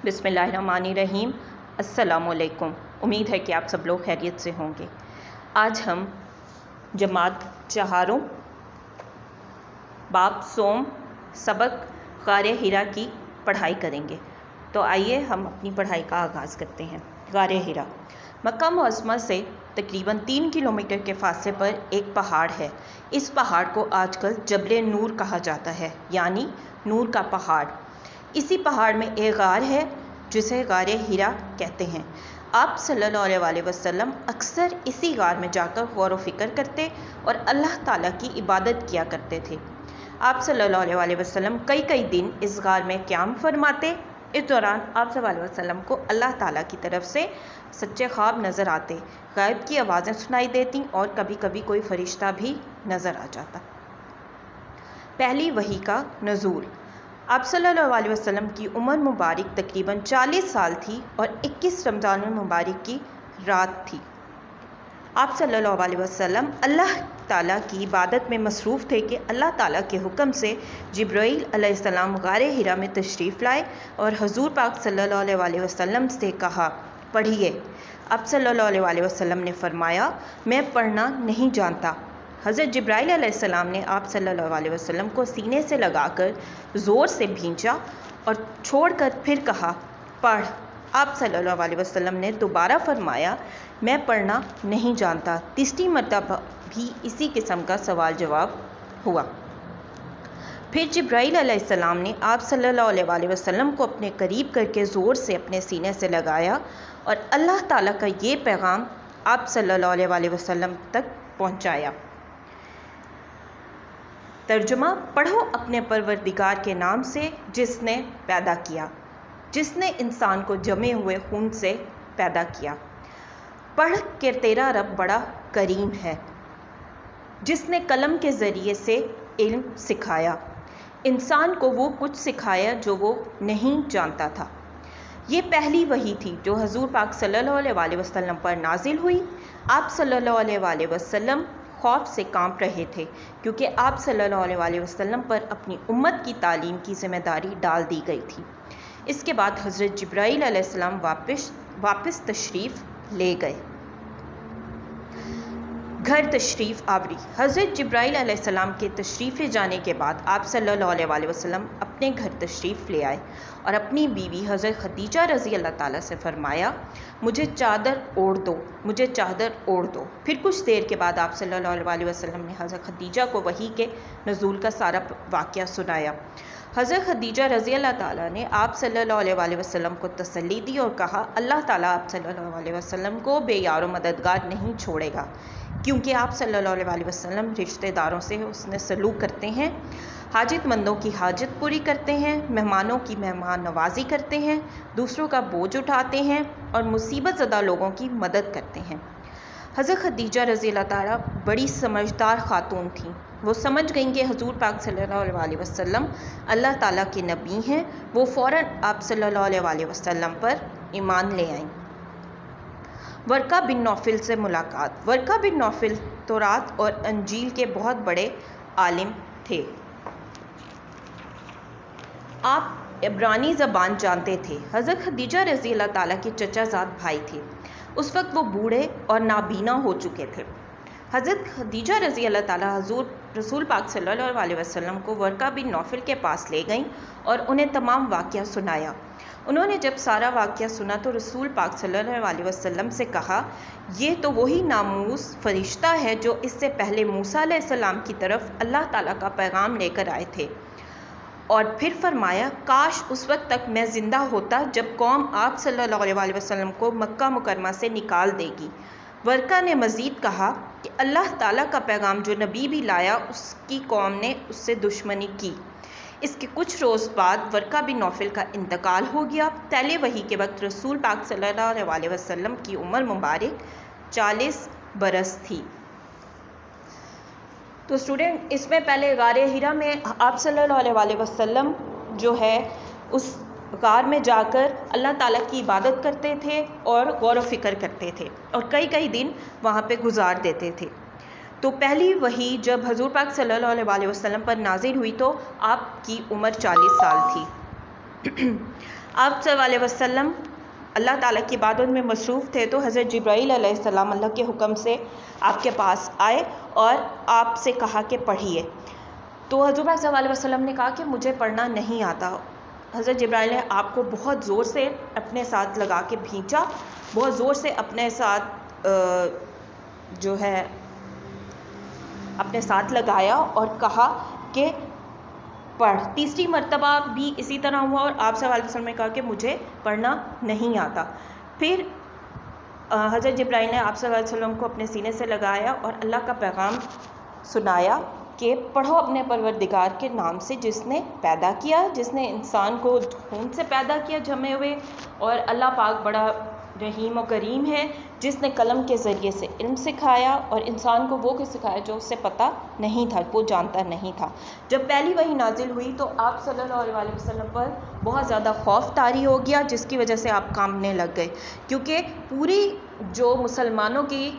बिस्मिल्लाहिर्रहमानिर्रहीम। अस्सलामुअलैकुम। उम्मीद है कि आप सब लोग खैरियत से होंगे। आज हम जमात चहारों बाब सोम सबक गारे हिरा की पढ़ाई करेंगे। तो आइए हम अपनी पढ़ाई का आगाज़ करते हैं। गारे हिरा मक्का मुअज़्ज़मा से तकरीबन 3 किलोमीटर के फासले पर एक पहाड़ है। इस पहाड़ को आजकल जबल नूर कहा जाता है, यानी नूर का पहाड़। इसी पहाड़ में एक गार है जिसे गारे हिरा कहते हैं। आप सल्लल्लाहु अलैहि वसल्लम अक्सर इसी गार में जाकर गौर व फिक्र करते और अल्लाह ताला की इबादत किया करते थे। आप सल्लल्लाहु अलैहि वसल्लम कई दिन इस गार में क़याम फरमाते। इस दौरान आप सल्लल्लाहु अलैहि वसल्लम को अल्लाह ताला की तरफ से सच्चे ख्वाब नज़र आते, गायब की आवाज़ें सुनाई देती और कभी कभी कोई फरिश्ता भी नज़र आ जाता। पहली वही का नुज़ूल। आप सल्लल्लाहु अलैहि वसल्लम की उम्र मुबारक तकरीबन 40 साल थी और 21 रमज़ान मुबारक की रात थी। आप सल्लल्लाहु अलैहि वसल्लम अल्लाह ताला की इबादत में मसरूफ़ थे कि अल्लाह ताला के हुक्म से जिब्राईल अलैहिस्सलाम गारे हिरा में तशरीफ़ लाए और हुज़ूर पाक सल्लल्लाहु अलैहि वसल्लम से कहा, पढ़िए। आप सल्लल्लाहु अलैहि वसल्लम ने फरमाया, मैं पढ़ना नहीं जानता। हज़रत जिब्राईल अलैहिस्सलाम ने आप सल्लल्लाहु अलैहि वसल्लम को सीने से लगाकर ज़ोर से भींचा और छोड़कर फिर कहा, पढ़। आप सल्लल्लाहु अलैहि वसल्लम ने दोबारा फरमाया, मैं पढ़ना नहीं जानता। तीसरी मरतबा भी इसी किस्म का सवाल जवाब हुआ। फिर जिब्राईल अलैहिस्सलाम ने आप सल्लल्लाहु अलैहि वसल्लम को अपने करीब करके ज़ोर से अपने सीने से लगाया और अल्लाह ताला का ये पैगाम आप सल्लल्लाहु अलैहि वसल्लम तक पहुँचाया। तर्जुमा, पढ़ो अपने परवरदिगार के नाम से जिसने पैदा किया, जिसने इंसान को जमे हुए खून से पैदा किया। पढ़ के तेरा रब बड़ा करीम है, जिसने कलम के ज़रिए से इल्म सिखाया, इंसान को वो कुछ सिखाया जो वो नहीं जानता था। ये पहली वही थी जो हज़ूर पाक सल्लल्लाहु अलैहि वसल्लम पर नाजिल हुई। आप सल्लल्लाहु अलैहि वसल्लम खौफ से कांप रहे थे, क्योंकि आप सल्लल्लाहु अलैहि वसल्लम पर अपनी उम्मत की तालीम की जिम्मेदारी डाल दी गई थी। इसके बाद हज़रत जिब्राईल अलैहिस्सलाम वापस तशरीफ़ ले गए। घर तशरीफ़ आवरी। हज़रत जिब्राईल अलैहिस्सलाम के तशरीफ़ ले जाने के बाद आप सल्लल्लाहु अलैहि वसल्लम अपने घर तशरीफ़ ले आए और अपनी बीवी हज़रत खदीजा रज़ी अल्लाह ताला से फ़रमाया, मुझे चादर ओढ़ दो, मुझे चादर ओढ़ दो। फिर कुछ देर के बाद आप सल्लल्लाहु अलैहि वसल्लम ने हज़रत खदीजा को वही के नुज़ूल का सारा वाक़या सुनाया। हज़रत खदीजा रज़ी अल्लाह ताला ने आप सल्लल्लाहु अलैहि वसल्लम को तसल्ली दी और कहा, अल्लाह ताला आप सल्लल्लाहु अलैहि वसल्लम को बेयार व मददगार नहीं छोड़ेगा, क्योंकि आप सल्लल्लाहु अलैहि वसल्लम रिश्तेदारों से उसने सलूक करते हैं, हाजतमंदों की हाजत पूरी करते हैं, मेहमानों की मेहमान नवाजी करते हैं, दूसरों का बोझ उठाते हैं और मुसीबत ज़दा लोगों की मदद करते हैं। हज़रत खदीजा रज़ी अल्लाह ताला बड़ी समझदार खातून थीं। वो समझ गईं कि हुज़ूर पाक सल्लल्लाहु अलैहि वसल्लम अल्लाह ताला के नबी हैं। वो फ़ौरन आप सल्लल्लाहु अलैहि वसल्लम पर ईमान ले आईं। वर्का बिन नौफिल से मुलाकात। वर्का बिन नौफिल तौरात और अंजील के बहुत बड़े आलिम थे। आप इब्रानी ज़बान जानते थे। हज़रत खदीजा रज़ी अल्लाह ताला के चचाज़ाद भाई थे। उस वक्त वो बूढ़े और नाबीना हो चुके थे। हज़रत खदीजा रज़ी अल्लाह ताला हज़ूर रसूल पाक सल्लल्लाहु अलैहि वसल्लम को वर्का बिन नौफिल के पास ले गईं और उन्हें तमाम वाक़या सुनाया। उन्होंने जब सारा वाक़या सुना तो रसूल पाक सल्लल्लाहु अलैहि वसल्लम से कहा, ये तो वही नामूस फ़रिश्ता है जो इससे पहले मूसा अलैहिस्सलाम की तरफ अल्लाह ताला का पैगाम लेकर आए थे। और फिर फरमाया, काश उस वक्त तक मैं ज़िंदा होता जब कौम आप सल्लल्लाहु अलैहि वसल्लम को मक्का मुकरमा से निकाल देगी। वर्का ने मज़ीद कहा कि अल्लाह ताला का पैगाम जो नबी भी लाया उसकी कौम ने उससे दुश्मनी की। इसके कुछ रोज़ बाद वर्का बिन नौफिल का इंतकाल हो गया। पहले वही के वक्त रसूल पाक सल्लल्लाहु अलैहि वसल्लम की उम्र मुबारक 40 बरस थी। तो स्टूडेंट, इसमें पहले गारे हिरा में आप सल्लल्लाहु अलैहि वसल्लम जो है उस गार में जाकर अल्लाह ताला की इबादत करते थे और गौर व फिक्र करते थे और कई दिन वहाँ पे गुजार देते थे। तो पहली वही जब हज़ूर पाक सल्लल्लाहु अलैहि वसल्लम पर नाजिल हुई तो आपकी उम्र 40 साल थी। آپ صلی اللہ علیہ وسلم اللہ تعالیٰ کی عبادت میں مصروف تھے تو حضرت جبرائیل علیہ السلام اللہ کے حکم سے آپ کے پاس آئے اور آپ سے کہا کہ پڑھیے. تو حضور صلی اللہ علیہ وسلم نے کہا کہ مجھے پڑھنا نہیں آتا. حضرت جبرائیل نے آپ کو بہت زور سے اپنے ساتھ لگا کے بھینچا، بہت زور سے اپنے ساتھ جو ہے اپنے ساتھ لگایا اور کہا کہ پڑھ. تیسری مرتبہ بھی اسی طرح ہوا اور آپ صلی اللہ علیہ وسلم نے کہا کہ مجھے پڑھنا نہیں آتا. پھر حضرت جبرائیل نے آپ صلی اللہ علیہ وسلم کو اپنے سینے سے لگایا اور اللہ کا پیغام سنایا کہ پڑھو اپنے پروردگار کے نام سے جس نے پیدا کیا، جس نے انسان کو خون سے پیدا کیا جمے ہوئے، اور اللہ پاک بڑا رحیم و کریم ہے جس نے قلم کے ذریعے سے علم سکھایا اور انسان کو وہ کچھ سکھایا جو اسے پتہ نہیں تھا، وہ جانتا نہیں تھا. جب پہلی وحی نازل ہوئی تو آپ صلی اللہ علیہ وسلم پر بہت زیادہ خوف طاری ہو گیا، جس کی وجہ سے آپ کانپنے لگ گئے، کیونکہ پوری جو مسلمانوں کی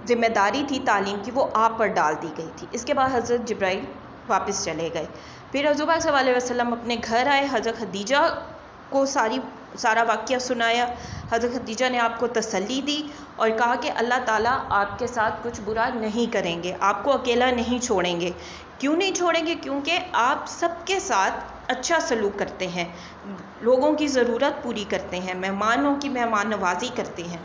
ذمہ داری تھی تعلیم کی وہ آپ پر ڈال دی گئی تھی. اس کے بعد حضرت جبرائیل واپس چلے گئے. پھر حضور صلی اللہ علیہ وسلم اپنے گھر آئے، حضرت خدیجہ کو سارا واقعہ سنایا. حضرت خدیجہ نے آپ کو تسلی دی اور کہا کہ اللہ تعالیٰ آپ کے ساتھ کچھ برا نہیں کریں گے، آپ کو اکیلا نہیں چھوڑیں گے. کیوں نہیں چھوڑیں گے؟ کیونکہ آپ سب کے ساتھ اچھا سلوک کرتے ہیں، لوگوں کی ضرورت پوری کرتے ہیں، مہمانوں کی مہمان نوازی کرتے ہیں.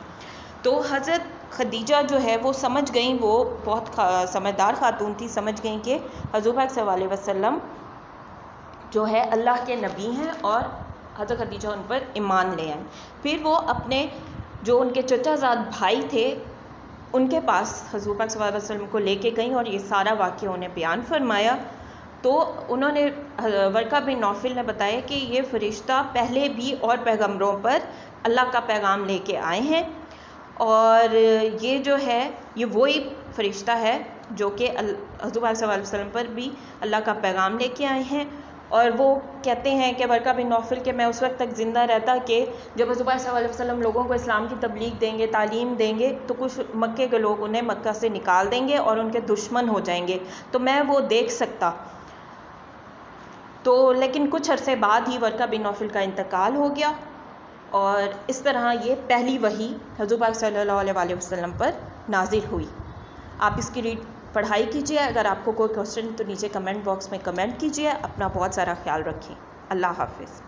تو حضرت خدیجہ جو ہے وہ سمجھ گئیں، وہ بہت سمجھدار خاتون تھی، سمجھ گئیں کہ حضور پاک صلی اللہ علیہ وسلم جو ہے اللہ کے نبی ہیں، اور حضرت خدیجہ ان پر ایمان لے آئیں. پھر وہ اپنے جو ان کے چچا زاد بھائی تھے ان کے پاس حضور پاک صلی اللہ علیہ وسلم کو لے کے گئیں اور یہ سارا واقعہ انہیں بیان فرمایا. تو انہوں نے ورقہ بن نوفل نے بتایا کہ یہ فرشتہ پہلے بھی اور پیغمبروں پر اللہ کا پیغام لے کے آئے ہیں، اور یہ جو ہے یہ وہی فرشتہ ہے جو کہ حضور صلی اللہ علیہ وسلم پر بھی اللہ کا پیغام لے کے آئے ہیں. اور وہ کہتے ہیں کہ ورقہ بن نوفل کہ میں اس وقت تک زندہ رہتا کہ جب حضور صلی اللہ علیہ وسلم لوگوں کو اسلام کی تبلیغ دیں گے، تعلیم دیں گے، تو کچھ مکے کے لوگ انہیں مکہ سے نکال دیں گے اور ان کے دشمن ہو جائیں گے، تو میں وہ دیکھ سکتا. تو لیکن کچھ عرصے بعد ہی ورقہ بن نوفل کا انتقال ہو گیا، اور اس طرح یہ پہلی وحی حضور پاک صلی اللہ علیہ وسلم پر نازل ہوئی. آپ اس کی پڑھائی کیجیے. اگر آپ کو کوئی کوشچن تو نیچے کمنٹ باکس میں کمنٹ کیجیے. اپنا بہت سارا خیال رکھیں. اللہ حافظ.